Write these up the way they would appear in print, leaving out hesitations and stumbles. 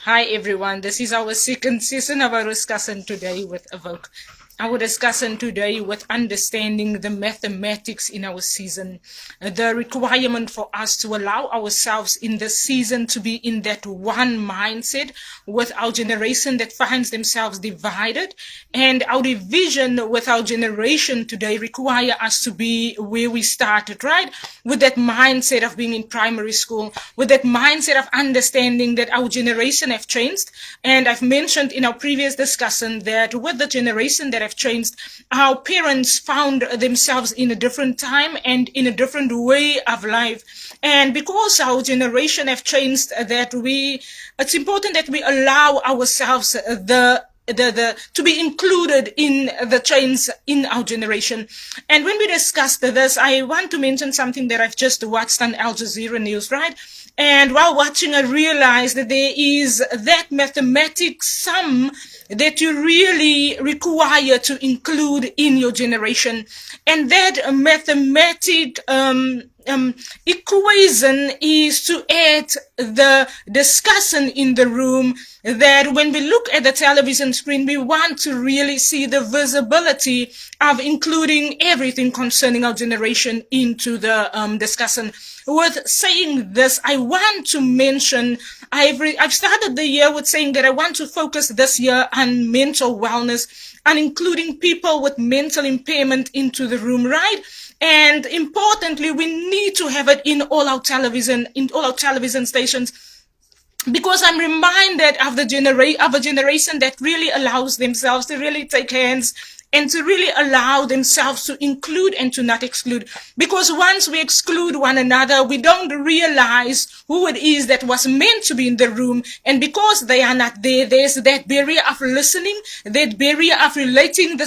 Hi everyone, this is our second season of our discussion today with Evoke. Our discussion today with understanding the mathematics in our season, the requirement for us to allow ourselves in this season to be in that one mindset with our generation that finds themselves divided, and our division with our generation today require us to be where we started, right? With that mindset of being in primary school, with that mindset of understanding that our generation have changed. And I've mentioned in our previous discussion that with the generation that have changed, our parents found themselves in a different time and in a different way of life. And because our generation have changed, it's important that we allow ourselves to be included in the change in our generation. And when we discussed this, I want to mention something that I've just watched on Al Jazeera News, right? And while watching, I realized that there is that mathematics sum that you really require to include in your generation. And that mathematic equation is to add the discussion in the room, that when we look at the television screen, we want to really see the visibility of including everything concerning our generation into the discussion. With saying this, I want to mention, I've started the year with saying that I want to focus this year on mental wellness and including people with mental impairment into the room, right? And importantly, we need to have it in all our television stations, because I'm reminded of a generation that really allows themselves to really take hands and to really allow themselves to include and to not exclude. Because once we exclude one another, we don't realize who it is that was meant to be in the room. And because they are not there, there's that barrier of listening, that barrier of relating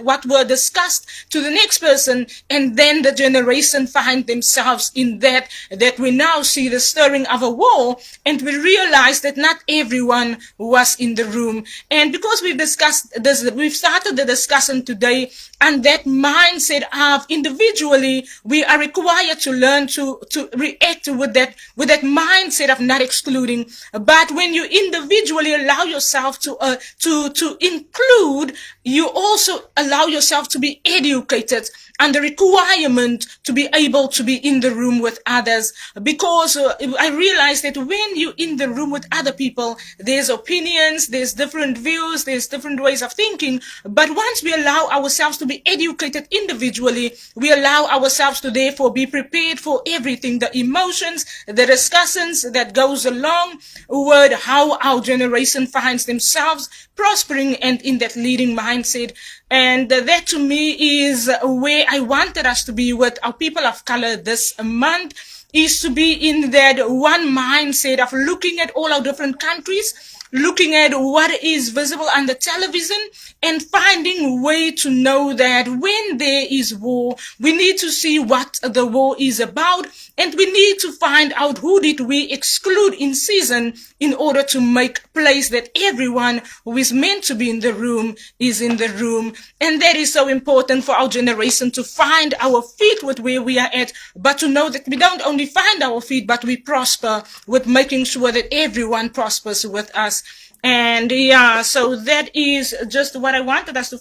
what were discussed to the next person. And then the generation find themselves in that we now see the stirring of a war, and we realize that not everyone was in the room. And because we've discussed this, we've started the discussion today, and that mindset of individually we are required to learn to react with that mindset of not excluding. But when you individually allow yourself to include, you also allow yourself to be educated and the requirement to be able to be in the room with others. Because I realize that when you're in the room with other people, there's opinions, there's different views, there's different ways of thinking. But once we allow ourselves to be educated individually, we allow ourselves to therefore be prepared for everything, the emotions, the discussions that goes along with how our generation finds themselves prospering and in that leading mindset. And that to me is where I wanted us to be with our people of color this month, is to be in that one mindset of looking at all our different countries, looking at what is visible on the television, and finding a way to know that when there is war, we need to see what the war is about, and we need to find out who did we exclude in season in order to make place that everyone who is meant to be in the room is in the room. And that is so important for our generation, to find our feet with where we are at, but to know that we don't only find our feet, but we prosper with making sure that everyone prospers with us. And yeah, so that is just what I wanted us to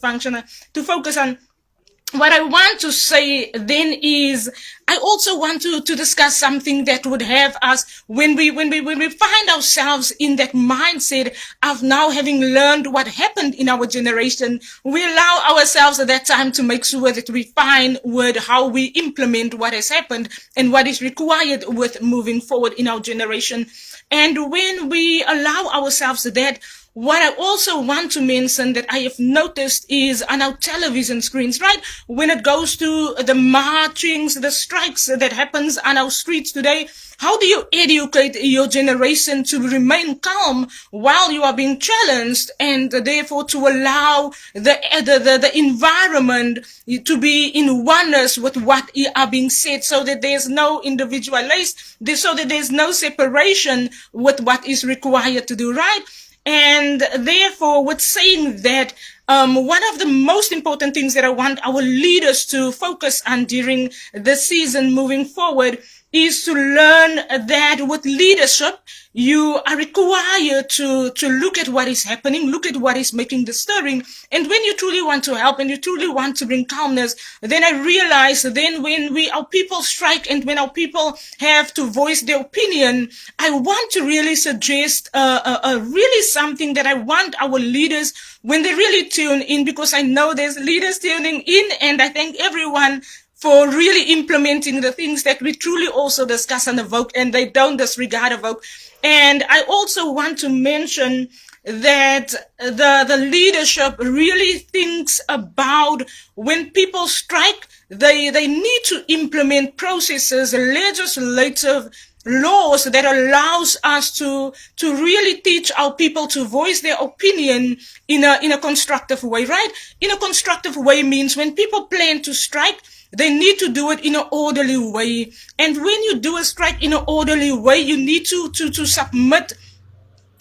focus on. What I want to say then is, I also want to discuss something that would have us, when we find ourselves in that mindset of now having learned what happened in our generation, we allow ourselves at that time to make sure that we find word how we implement what has happened and what is required with moving forward in our generation. And when we allow ourselves that, what I also want to mention that I have noticed is on our television screens, right? When it goes to the marchings, the strikes that happens on our streets today, how do you educate your generation to remain calm while you are being challenged, and therefore to allow the environment to be in oneness with what are being said, so that there's no individualized, so that there's no separation with what is required to do, right? And therefore, with saying that, one of the most important things that I want our leaders to focus on during the season moving forward is to learn that with leadership, you are required to look at what is happening, look at what is making the stirring. And when you truly want to help and you truly want to bring calmness, then I realize then when our people strike and when our people have to voice their opinion, I want to really suggest really something that I want our leaders, when they really tune in, because I know there's leaders tuning in, and I thank everyone for really implementing the things that we truly also discuss and evoke, and they don't disregard evoke. And I also want to mention that the leadership really thinks about when people strike, they need to implement processes, legislative laws that allows us to really teach our people to voice their opinion in a constructive way, right? In a constructive way means when people plan to strike, they need to do it in an orderly way. And when you do a strike in an orderly way, you need to submit.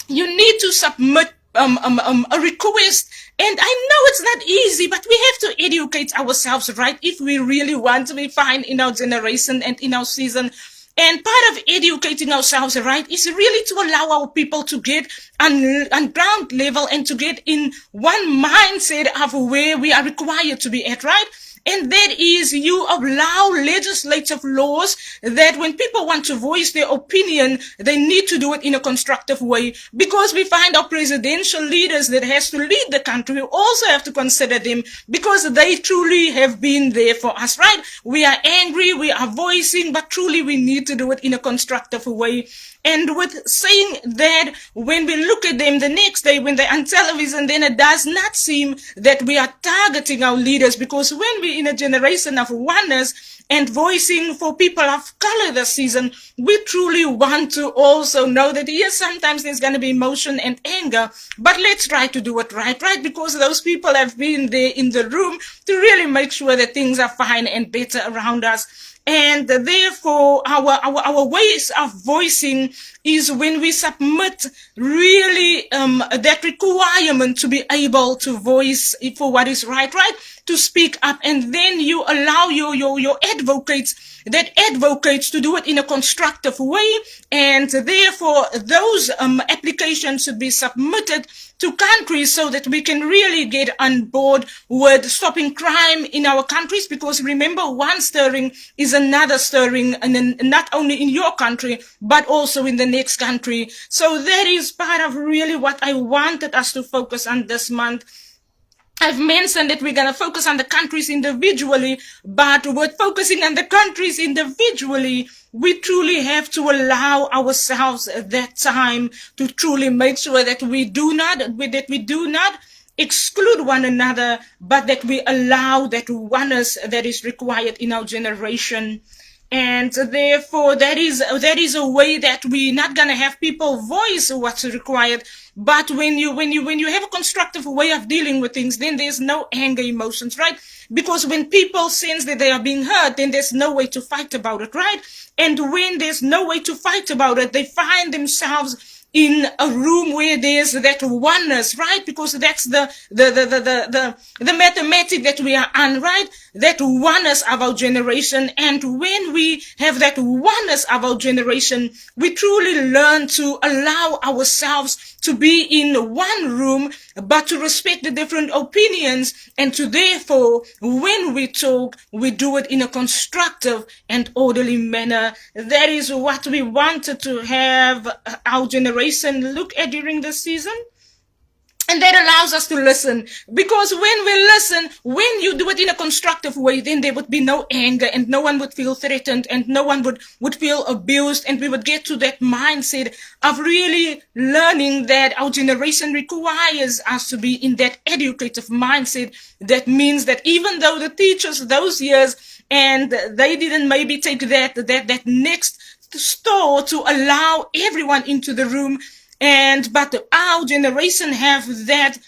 You need to submit a request. And I know it's not easy, but we have to educate ourselves, right? If we really want to be fine in our generation and in our season. And part of educating ourselves, right, is really to allow our people to get on ground level and to get in one mindset of where we are required to be at, right? And that is, you allow legislative laws that when people want to voice their opinion, they need to do it in a constructive way. Because we find our presidential leaders that has to lead the country, we also have to consider them because they truly have been there for us, right? We are angry, we are voicing, but truly we need to do it in a constructive way. And with saying that, when we look at them the next day when they're on television, then it does not seem that we are targeting our leaders, because when we're in a generation of oneness and voicing for people of color this season, we truly want to also know that yes, sometimes there's going to be emotion and anger, but let's try to do it right, because those people have been there in the room to really make sure that things are fine and better around us. And therefore, our ways of voicing is when we submit really that requirement to be able to voice for what is right, to speak up, and then you allow your advocates to do it in a constructive way, and therefore those applications should be submitted to countries so that we can really get on board with stopping crime in our countries, because remember, one stirring is another stirring, and not only in your country but also in the next country. So that is part of really what I wanted us to focus on this month. I've mentioned that we're going to focus on the countries individually, but with focusing on the countries individually, we truly have to allow ourselves that time to truly make sure that we do not exclude one another, but that we allow that oneness that is required in our generation. And therefore, that is a way that we're not gonna have people voice what's required. But when you have a constructive way of dealing with things, then there's no anger emotions, right? Because when people sense that they are being hurt, then there's no way to fight about it, right? And when there's no way to fight about it, they find themselves in a room where there's that oneness, right? Because that's the mathematic that we are on, right? That oneness of our generation. And when we have that oneness of our generation, we truly learn to allow ourselves to be in one room, but to respect the different opinions, and to therefore, when we talk, we do it in a constructive and orderly manner. That is what we wanted to have our generation look at during this season. And that allows us to listen, because when we listen, when you do it in a constructive way, then there would be no anger, and no one would feel threatened, and no one would feel abused, and we would get to that mindset of really learning that our generation requires us to be in that educative mindset. That means that even though the teachers those years, and they didn't maybe take that next store to allow everyone into the room, but our generation have that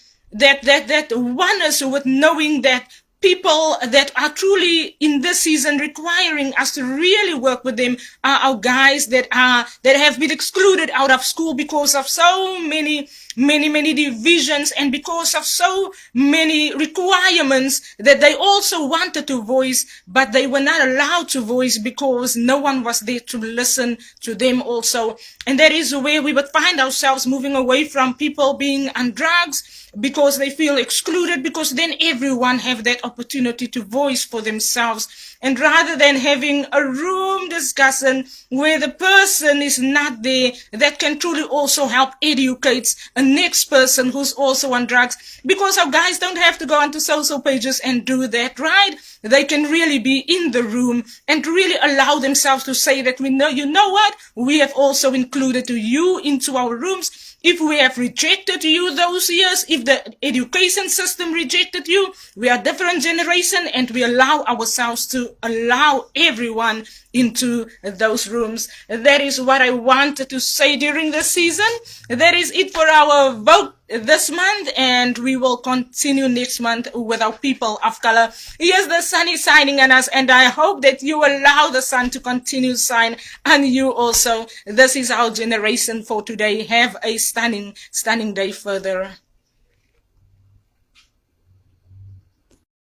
oneness with knowing that people that are truly in this season requiring us to really work with them are our guys that have been excluded out of school because of so many many divisions, and because of so many requirements that they also wanted to voice, but they were not allowed to voice because no one was there to listen to them also. And that is where we would find ourselves moving away from people being on drugs, because they feel excluded, because then everyone have that opportunity to voice for themselves. And rather than having a room discussion where the person is not there, that can truly also help educate a next person who's also on drugs, because our guys don't have to go onto social pages and do that, right? They can really be in the room and really allow themselves to say that, we know, you know what, we have also included you into our rooms. If we have rejected you those years, if the education system rejected you, we are different generation, and we allow ourselves to allow everyone into those rooms. That is what I wanted to say during the season. That is it for our vote this month, and we will continue next month with our people of color. Yes, the sun is shining on us, and I hope that you allow the sun to continue to shine on you also. This is our generation for today. Have a stunning day further.